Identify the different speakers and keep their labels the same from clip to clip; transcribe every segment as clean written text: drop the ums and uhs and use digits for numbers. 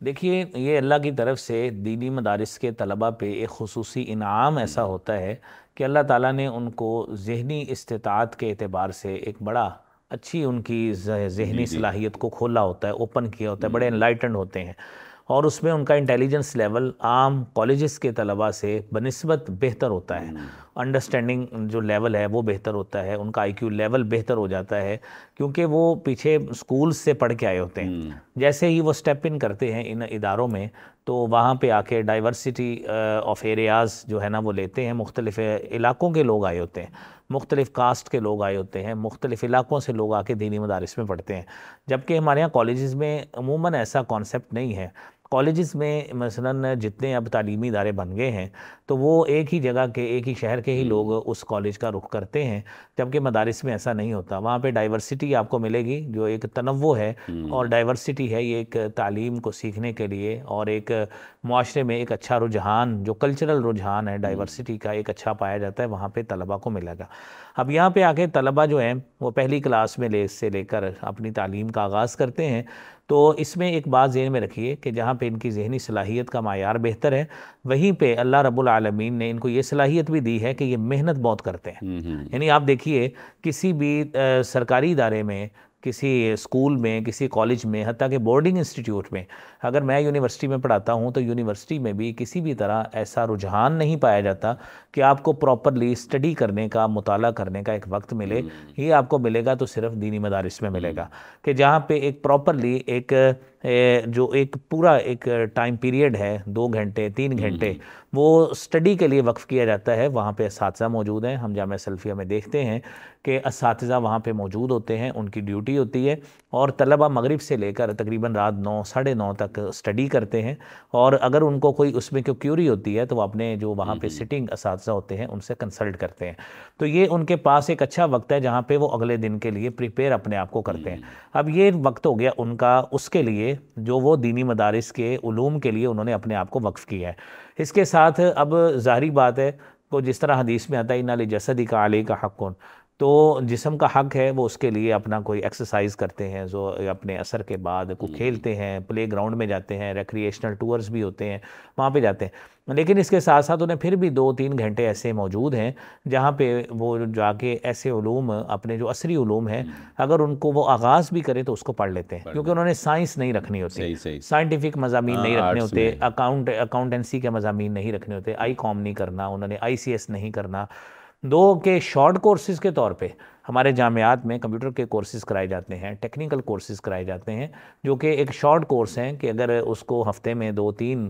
Speaker 1: دیکھیے یہ اللہ کی طرف سے دینی مدارس کے طلباء پہ ایک خصوصی انعام ایسا ہوتا ہے کہ اللہ تعالیٰ نے ان کو ذہنی استطاعت کے اعتبار سے ایک بڑا اچھی ان کی ذہنی صلاحیت کو کھولا ہوتا ہے، اوپن کیا ہوتا ہے، بڑے انلائٹنڈ ہوتے ہیں، اور اس میں ان کا انٹیلیجنس لیول عام کالجز کے طلباء سے بنسبت بہتر ہوتا ہے، انڈرسٹینڈنگ جو لیول ہے وہ بہتر ہوتا ہے، ان کا آئی کیو لیول بہتر ہو جاتا ہے، کیونکہ وہ پیچھے سکول سے پڑھ کے آئے ہوتے ہیں۔ جیسے ہی وہ سٹیپ ان کرتے ہیں ان اداروں میں، تو وہاں پہ آ کے ڈائیورسٹی آف ایریاز جو ہے نا وہ لیتے ہیں، مختلف علاقوں کے لوگ آئے ہوتے ہیں، مختلف کاسٹ کے لوگ آئے ہوتے ہیں، مختلف علاقوں سے لوگ آ کے دینی مدارس میں پڑھتے ہیں، جبکہ ہمارے یہاں کالجز میں عموماً ایسا کانسیپٹ نہیں ہے۔ کالجز میں مثلاً جتنے اب تعلیمی ادارے بن گئے ہیں تو وہ ایک ہی جگہ کے، ایک ہی شہر کے ہی لوگ اس کالج کا رخ کرتے ہیں، جبکہ مدارس میں ایسا نہیں ہوتا۔ وہاں پہ ڈائیورسٹی آپ کو ملے گی، جو ایک تنوع ہے اور ڈائیورسٹی ہے، یہ ایک تعلیم کو سیکھنے کے لیے اور ایک معاشرے میں ایک اچھا رجحان، جو کلچرل رجحان ہے ڈائیورسٹی کا، ایک اچھا پایا جاتا ہے، وہاں پہ طلباء کو ملے گا۔ اب یہاں پہ آ کے طلباء جو ہیں وہ پہلی کلاس میں سے لے کر اپنی تعلیم کا آغاز کرتے ہیں، تو اس میں ایک بات ذہن میں رکھیے کہ جہاں پہ ان کی ذہنی صلاحیت کا معیار بہتر ہے، وہیں پہ اللہ رب العالمین نے ان کو یہ صلاحیت بھی دی ہے کہ یہ محنت بہت کرتے ہیں۔ یعنی آپ دیکھیے کسی بھی سرکاری ادارے میں، کسی اسکول میں، کسی کالج میں، حتیٰ کہ بورڈنگ انسٹیٹیوٹ میں، اگر میں یونیورسٹی میں پڑھاتا ہوں تو یونیورسٹی میں بھی کسی بھی طرح ایسا رجحان نہیں پایا جاتا کہ آپ کو پراپرلی اسٹڈی کرنے کا، مطالعہ کرنے کا ایک وقت ملے۔ یہ آپ کو ملے گا تو صرف دینی مدارس میں ملے گا، کہ جہاں پہ ایک پراپرلی ایک جو ایک پورا ایک ٹائم پیریڈ ہے، 2 گھنٹے 3 گھنٹے وہ اسٹڈی کے لیے وقف کیا جاتا ہے۔ وہاں پہ اساتذہ موجود ہیں، ہم جامعہ سلفیہ میں دیکھتے ہیں کہ اساتذہ وہاں پہ موجود ہوتے ہیں، ان کی ڈیوٹی ہوتی ہے، اور طلبہ مغرب سے لے کر تقریباً رات 9 ساڑھے 9 تک اسٹڈی کرتے ہیں، اور اگر ان کو کوئی اس میں کیوری ہوتی ہے تو وہ اپنے جو وہاں پہ سٹنگ اساتذہ ہوتے ہیں ان سے کنسلٹ کرتے ہیں۔ تو یہ ان کے پاس ایک اچھا وقت ہے جہاں پہ وہ اگلے دن کے لیے پریپیئر اپنے آپ کو کرتے ہیں۔ اب یہ وقت ہو گیا ان کا اس کے لیے جو وہ دینی مدارس کے علوم کے لیے انہوں نے اپنے آپ کو وقف کیا ہے۔ اس کے ساتھ اب ظاہری بات ہے، تو جس طرح حدیث میں آتا ہے اِنَّ لِجَسَدِکَ عَلَیکَ حَقٌ، تو جسم کا حق ہے، وہ اس کے لیے اپنا کوئی ایکسرسائز کرتے ہیں، جو اپنے عصر کے بعد کو کھیلتے ہیں، پلے گراؤنڈ میں جاتے ہیں، ریکریشنل ٹورز بھی ہوتے ہیں، وہاں پہ جاتے ہیں، لیکن اس کے ساتھ ساتھ انہیں پھر بھی 2-3 گھنٹے ایسے موجود ہیں جہاں پہ وہ جا کے ایسے علوم، اپنے جو عصری علوم ہیں، اگر ان کو وہ آغاز بھی کرے تو اس کو پڑھ لیتے ہیں، کیونکہ انہوں نے سائنس نہیں رکھنی ہوتی، سائنٹیفک مضامین نہیں رکھنے ہوتے، اکاؤنٹنسی کے مضامین نہیں رکھنے ہوتے، آئی کام نہیں کرنا، انہوں نے ICS نہیں کرنا۔ دو کہ شارٹ کورسز کے طور پہ ہمارے جامعات میں کمپیوٹر کے کورسز کرائے جاتے ہیں، ٹیکنیکل کورسز کرائے جاتے ہیں، جو کہ ایک شارٹ کورس ہیں کہ اگر اس کو ہفتے میں 2-3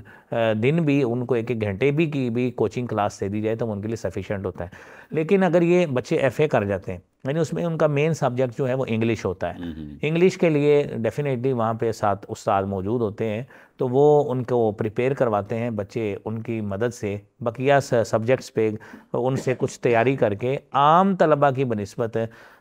Speaker 1: دن بھی ان کو 1-1 گھنٹے بھی کی بھی کوچنگ کلاس دے دی جائے تو ان کے لیے سفیشینٹ ہوتا ہے۔ لیکن اگر یہ بچے FA کر جاتے ہیں، یعنی اس میں ان کا مین سبجیکٹ جو ہے وہ انگلش ہوتا ہے، انگلش کے لیے ڈیفینیٹلی وہاں پہ ساتھ استاد موجود ہوتے ہیں، تو وہ ان کو پریپیئر کرواتے ہیں، بچے ان کی مدد سے بقیہ سبجیکٹس پہ ان سے کچھ تیاری کر کے عام طلبہ کی بنسبت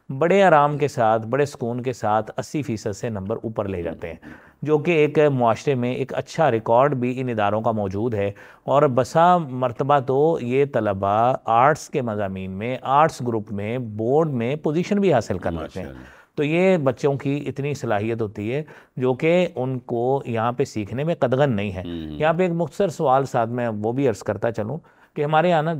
Speaker 1: بڑے آرام کے ساتھ، بڑے سکون کے ساتھ 80% سے نمبر اوپر لے جاتے ہیں، جو کہ ایک معاشرے میں ایک اچھا ریکارڈ بھی ان اداروں کا موجود ہے۔ اور بسا مرتبہ تو یہ طلبہ آرٹس کے مضامین میں، آرٹس گروپ میں، بورڈ میں پوزیشن بھی حاصل کر لیتے ہیں۔ تو یہ بچوں کی اتنی صلاحیت ہوتی ہے جو کہ ان کو یہاں پہ سیکھنے میں قدغن نہیں ہے۔ یہاں پہ ایک مختصر سوال ساتھ میں وہ بھی عرض کرتا چلوں کہ ہمارے یہاں نا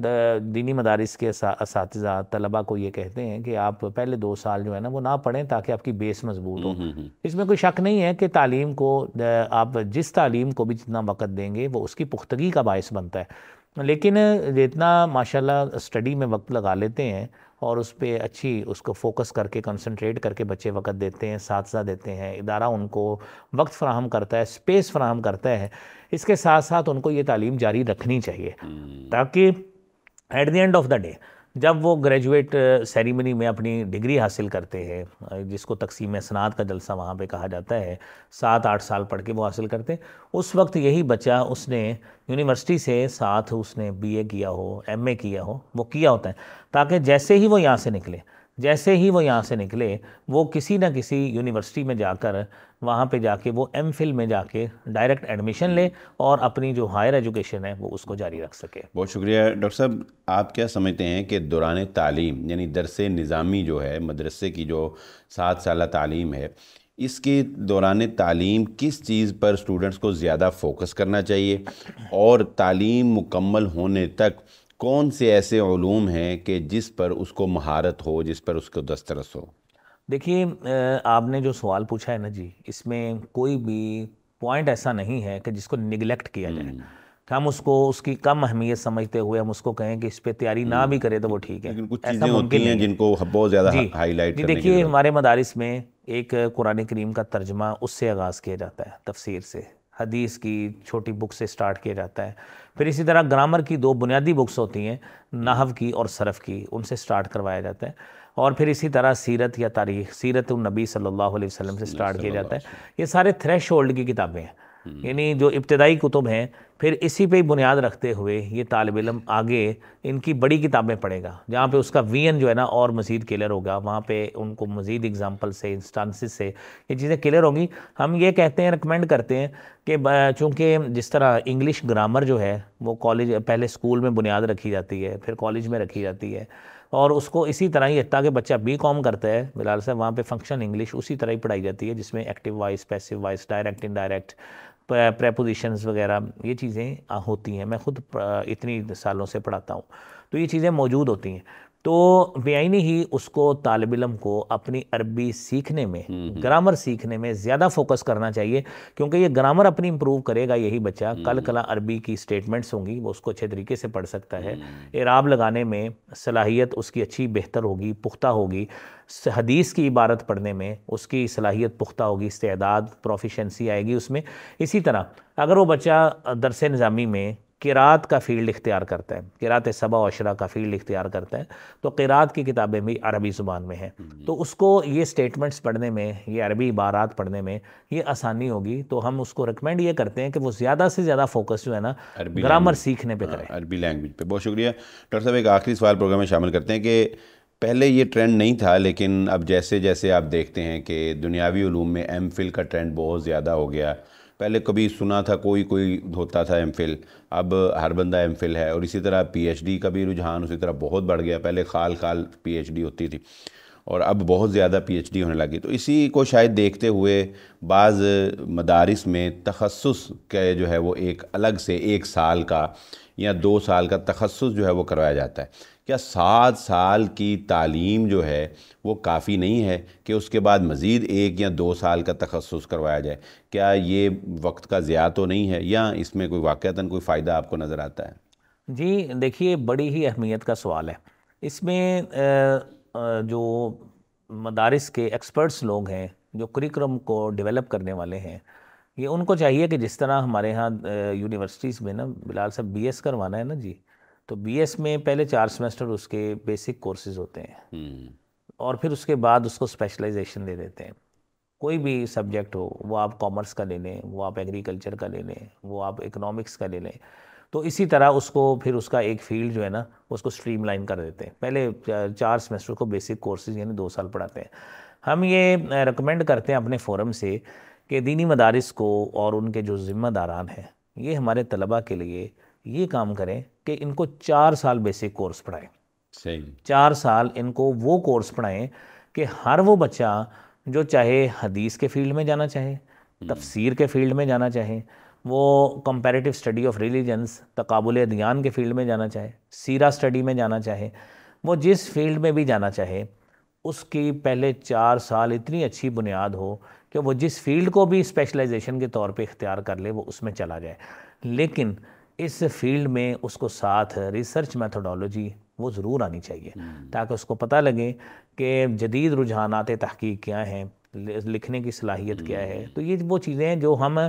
Speaker 1: دینی مدارس کے اساتذہ طلبہ کو یہ کہتے ہیں کہ آپ پہلے 2 سال جو ہے نا وہ نہ پڑھیں تاکہ آپ کی بیس مضبوط ہو۔ اس میں کوئی شک نہیں ہے کہ تعلیم کو آپ جس تعلیم کو بھی جتنا وقت دیں گے وہ اس کی پختگی کا باعث بنتا ہے، لیکن جتنا ماشاءاللہ اسٹڈی میں وقت لگا لیتے ہیں اور اس پہ اچھی اس کو فوکس کر کے کنسنٹریٹ کر کے بچے وقت دیتے ہیں، اساتذہ دیتے ہیں، ادارہ ان کو وقت فراہم کرتا ہے، اسپیس فراہم کرتا ہے، اس کے ساتھ ساتھ ان کو یہ تعلیم جاری رکھنی چاہیے، تاکہ at the end of the day جب وہ گریجویٹ سیریمنی میں اپنی ڈگری حاصل کرتے ہیں، جس کو تقسیم اسناد کا جلسہ وہاں پہ کہا جاتا ہے، 7-8 سال پڑھ کے وہ حاصل کرتے ہیں، اس وقت یہی بچہ اس نے یونیورسٹی سے ساتھ اس نے BA کیا ہو، MA کیا ہو، وہ کیا ہوتا ہے، تاکہ جیسے ہی وہ یہاں سے نکلے وہ کسی نہ کسی یونیورسٹی میں جا کر وہاں پہ جا کے وہ MPhil میں جا کے ڈائریکٹ ایڈمیشن لے اور اپنی جو ہائر ایجوکیشن ہے وہ اس کو جاری رکھ سکے۔
Speaker 2: بہت شکریہ ڈاکٹر صاحب۔ آپ کیا سمجھتے ہیں کہ دوران تعلیم، یعنی درس نظامی جو ہے، مدرسے کی جو 7 سالہ تعلیم ہے، اس کے دوران تعلیم کس چیز پر اسٹوڈنٹس کو زیادہ فوکس کرنا چاہیے، اور تعلیم مکمل ہونے تک کون سے ایسے علوم ہیں کہ جس پر اس کو مہارت ہو، جس پر اس کو دسترس ہو؟
Speaker 1: دیکھیے آپ نے جو سوال پوچھا ہے نا جی، اس میں کوئی بھی پوائنٹ ایسا نہیں ہے کہ جس کو نگلیکٹ کیا جائے، کہ ہم اس کو اس کی کم اہمیت سمجھتے ہوئے ہم اس کو کہیں کہ اس پہ تیاری نہ بھی کرے تو وہ ٹھیک ہے،
Speaker 2: لیکن کچھ
Speaker 1: ایسا
Speaker 2: چیزیں
Speaker 1: ممکن
Speaker 2: ہوتی ہیں
Speaker 1: نہیں ہے
Speaker 2: جن کو بہت زیادہ
Speaker 1: جی
Speaker 2: ہائی لائٹ
Speaker 1: جی
Speaker 2: کرنے کی
Speaker 1: دیکھیے
Speaker 2: ضرورت
Speaker 1: ہمارے مدارس میں ایک قرآن کریم کا ترجمہ اس سے آغاز کیا جاتا ہے، تفسیر سے، حدیث کی چھوٹی بک سے سٹارٹ کیا جاتا ہے، پھر اسی طرح گرامر کی 2 بنیادی بکس ہوتی ہیں، نحو کی اور صرف کی، ان سے سٹارٹ کروایا جاتا ہے، اور پھر اسی طرح سیرت یا تاریخ، سیرت النبی صلی اللہ علیہ وسلم سے سٹارٹ کیا
Speaker 2: صلی اللہ
Speaker 1: جاتا
Speaker 2: علیہ
Speaker 1: ہے۔ یہ سارے تھریش ہولڈ کی کتابیں ہیں، یعنی جو ابتدائی کتب ہیں، پھر اسی پہ بنیاد رکھتے ہوئے یہ طالب علم آگے ان کی بڑی کتابیں پڑھے گا، جہاں پہ اس کا وین جو ہے نا اور مزید کلیئر ہوگا، وہاں پہ ان کو مزید اگزامپل سے، انسٹانسز سے یہ چیزیں کلیئر ہوں گی۔ ہم یہ کہتے ہیں، ریکمینڈ کرتے ہیں کہ چونکہ جس طرح انگلش گرامر جو ہے وہ کالج پہلے اسکول میں بنیاد رکھی جاتی ہے، پھر کالج میں رکھی جاتی ہے، اور اس کو اسی طرح ہی حتیٰ کہ بچہ BCom کرتا ہے بلال صاحب، وہاں پہ فنکشن انگلش اسی طرح ہی پڑھائی جاتی ہے، جس میں active voice, passive voice, direct indirect, prepositions وغیرہ یہ چیزیں ہوتی ہیں۔ میں خود اتنی سالوں سے پڑھاتا ہوں، تو یہ چیزیں موجود ہوتی ہیں۔ تو بیائی ہی اس کو طالب علم کو اپنی عربی سیکھنے میں، گرامر سیکھنے میں زیادہ فوکس کرنا چاہیے، کیونکہ یہ گرامر اپنی امپروو کرے گا یہی بچہ، کل کلا عربی کی سٹیٹمنٹس ہوں گی وہ اس کو اچھے طریقے سے پڑھ سکتا ہے، اعراب لگانے میں صلاحیت اس کی اچھی بہتر ہوگی، پختہ ہوگی، حدیث کی عبارت پڑھنے میں اس کی صلاحیت پختہ ہوگی، استعداد، پروفیشنسی آئے گی اس میں۔ اسی طرح اگر وہ بچہ درس نظامی میں قرات کا فیلڈ اختیار کرتا ہے، قرات 7 و 10 کا فیلڈ اختیار کرتا ہے، تو قرات کی کتابیں بھی عربی زبان میں ہیں، تو اس کو یہ سٹیٹمنٹس پڑھنے میں، یہ عربی عبارات پڑھنے میں یہ آسانی ہوگی۔ تو ہم اس کو ریکمینڈ یہ کرتے ہیں کہ وہ زیادہ سے زیادہ فوکس جو ہے نا گرامر سیکھنے پہ کریں،
Speaker 2: عربی لینگویج پہ۔ بہت شکریہ ڈاکٹر صاحب۔ ایک آخری سوال پروگرام میں شامل کرتے ہیں کہ پہلے یہ ٹرینڈ نہیں تھا، لیکن اب جیسے جیسے آپ دیکھتے ہیں کہ دنیاوی علوم میں MPhil کا ٹرینڈ بہت زیادہ ہو گیا۔ پہلے کبھی سنا تھا کوئی ہوتا تھا MPhil، اب ہر بندہ MPhil ہے، اور اسی طرح PhD کا بھی رجحان اسی طرح بہت بڑھ گیا۔ پہلے خال PhD ہوتی تھی، اور اب بہت زیادہ PhD ہونے لگی۔ تو اسی کو شاید دیکھتے ہوئے بعض مدارس میں تخصص کے جو ہے وہ ایک الگ سے 1 سال کا یا 2 سال کا تخصص جو ہے وہ کروایا جاتا ہے۔ کیا 7 سال کی تعلیم جو ہے وہ کافی نہیں ہے کہ اس کے بعد مزید 1 یا 2 سال کا تخصص کروایا جائے؟ کیا یہ وقت کا ضیاع تو نہیں ہے، یا اس میں کوئی واقعتاً کوئی فائدہ آپ کو نظر آتا ہے؟
Speaker 1: جی دیکھیے بڑی ہی اہمیت کا سوال ہے۔ اس میں جو مدارس کے ایکسپرٹس لوگ ہیں، جو کریکولم کو ڈیولپ کرنے والے ہیں، یہ ان کو چاہیے کہ جس طرح ہمارے ہاں یونیورسٹیز میں نا بلال صاحب BS کروانا ہے نا جی، تو BS میں پہلے 4 سیمسٹر اس کے بیسک کورسز ہوتے ہیں، اور پھر اس کے بعد اس کو اسپیشلائزیشن دے دیتے ہیں۔ کوئی بھی سبجیکٹ ہو، وہ آپ کامرس کا لے لیں، وہ آپ ایگریکلچر کا لے لیں، وہ آپ اکنامکس کا لے لیں، تو اسی طرح اس کو پھر اس کا ایک فیلڈ جو ہے نا اس کو سٹریم لائن کر دیتے ہیں۔ پہلے 4 سیمسٹر کو بیسک کورسز یعنی 2 سال پڑھاتے ہیں۔ ہم یہ ریکمینڈ کرتے ہیں اپنے فورم سے کہ دینی مدارس کو اور ان کے جو ذمہ داران ہیں، یہ ہمارے طلباء کے لیے یہ کام کریں کہ ان کو 4 سال بیسک کورس پڑھائیں۔
Speaker 2: صحیح،
Speaker 1: 4 سال ان کو وہ کورس پڑھائیں کہ ہر وہ بچہ جو چاہے حدیث کے فیلڈ میں جانا چاہے، تفسیر کے فیلڈ میں جانا چاہے، وہ کمپیریٹیو اسٹڈی آف ریلیجنس، تقابل ادیان کے فیلڈ میں جانا چاہے، سیرہ اسٹڈی میں جانا چاہے، وہ جس فیلڈ میں بھی جانا چاہے، اس کی پہلے 4 سال اتنی اچھی بنیاد ہو کہ وہ جس فیلڈ کو بھی اسپیشلائزیشن کے طور پہ اختیار کر لے وہ اس میں چلا جائے۔ لیکن اس فیلڈ میں اس کو ساتھ ریسرچ میتھڈالوجی وہ ضرور آنی چاہیے، تاکہ اس کو پتہ لگے کہ جدید رجحانات تحقیق کیا ہیں، لکھنے کی صلاحیت کیا ہے۔ تو یہ وہ چیزیں ہیں جو ہم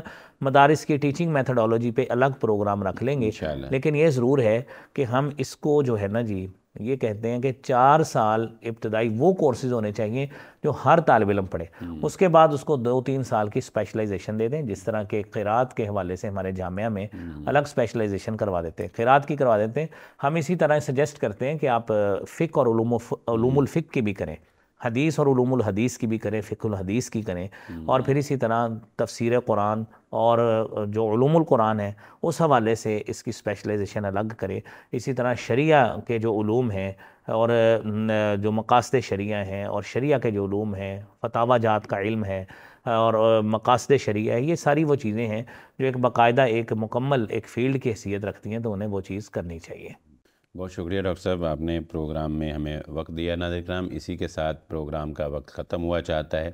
Speaker 1: مدارس کی ٹیچنگ میتھڈالوجی پہ الگ پروگرام رکھ لیں گے، لیکن یہ ضرور ہے کہ ہم اس کو جو ہے نا جی یہ کہتے ہیں کہ 4 سال ابتدائی وہ کورسز ہونے چاہیے جو ہر طالب علم پڑھے، اس کے بعد اس کو 2-3 سال کی اسپیشلائزیشن دے دیں، جس طرح کہ قرات کے حوالے سے ہمارے جامعہ میں الگ اسپیشلائزیشن کروا دیتے ہیں، قرات کی کروا دیتے ہیں۔ ہم اسی طرح سجیسٹ کرتے ہیں کہ آپ فقہ اور علوم الفقہ کی بھی کریں۔ حدیث اور علوم الحدیث کی بھی کریں، فقہ الحدیث کی کریں، اور پھر اسی طرح تفسیر قرآن اور جو علوم القرآن ہے اس حوالے سے اس کی اسپیشلائزیشن الگ کرے۔ اسی طرح شریعہ کے جو علوم ہیں اور جو مقاصد شریعہ ہیں اور شریعہ کے جو علوم ہیں، فتاوی جات کا علم ہے اور مقاصد شریعہ ہے، یہ ساری وہ چیزیں ہیں جو ایک باقاعدہ ایک مکمل ایک فیلڈ کی حیثیت رکھتی ہیں، تو انہیں وہ چیز کرنی چاہیے۔
Speaker 2: بہت شکریہ ڈاکٹر صاحب، آپ نے پروگرام میں ہمیں وقت دیا۔ ناظرین کرام، اسی کے ساتھ پروگرام کا وقت ختم ہوا چاہتا ہے۔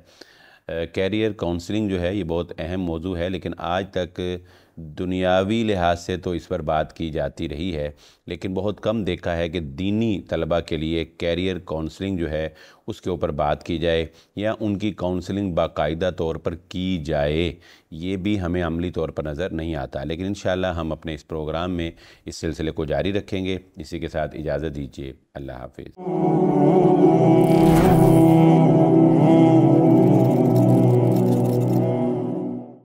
Speaker 2: کیریئر کونسلنگ جو ہے یہ بہت اہم موضوع ہے، لیکن آج تک دنیاوی لحاظ سے تو اس پر بات کی جاتی رہی ہے، لیکن بہت کم دیکھا ہے کہ دینی طلبہ کے لیے کیریئر کونسلنگ جو ہے اس کے اوپر بات کی جائے یا ان کی کونسلنگ باقاعدہ طور پر کی جائے، یہ بھی ہمیں عملی طور پر نظر نہیں آتا، لیکن انشاءاللہ ہم اپنے اس پروگرام میں اس سلسلے کو جاری رکھیں گے۔ اسی کے ساتھ اجازت دیجیے، اللہ حافظ۔